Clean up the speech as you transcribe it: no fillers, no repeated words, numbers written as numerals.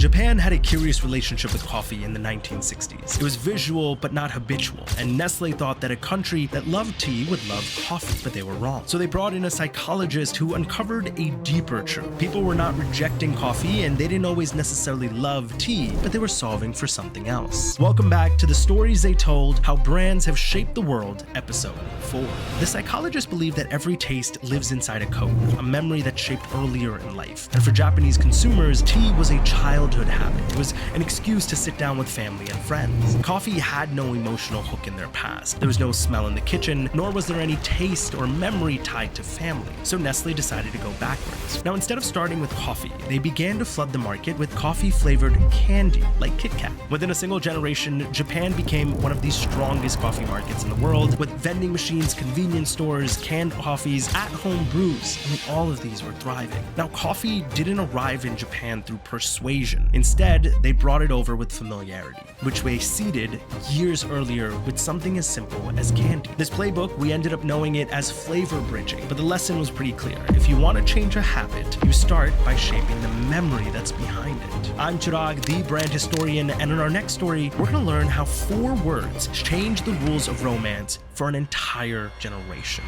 Japan had a curious relationship with coffee in the 1960s. It was visual but not habitual, and Nestlé thought that a country that loved tea would love coffee, but they were wrong. So they brought in a psychologist who uncovered a deeper truth. People were not rejecting coffee, and they didn't always necessarily love tea, but they were solving for something else. Welcome back to The Stories They Told: How Brands Have Shaped the World, Episode 4. The psychologist believed that every taste lives inside a code, a memory that shaped earlier in life. And for Japanese consumers, tea was a childhood habit. It was an excuse to sit down with family and friends. Coffee had no emotional hook in their past. There was no smell in the kitchen, nor was there any taste or memory tied to family. So Nestlé decided to go backwards. Now, instead of starting with coffee, they began to flood the market with coffee-flavored candy, like KitKat. Within a single generation, Japan became one of the strongest coffee markets in the world, with vending machines, convenience stores, canned coffees, at-home brews. I mean, all of these were thriving. Now, coffee didn't arrive in Japan through persuasion. Instead, they brought it over with familiarity, which they seeded years earlier with something as simple as candy. This playbook, we ended up knowing it as flavor bridging, but the lesson was pretty clear. If you want to change a habit, you start by shaping the memory that's behind it. I'm Chirag, the brand historian, and in our next story, we're going to learn how 4 words change the rules of romance for an entire generation.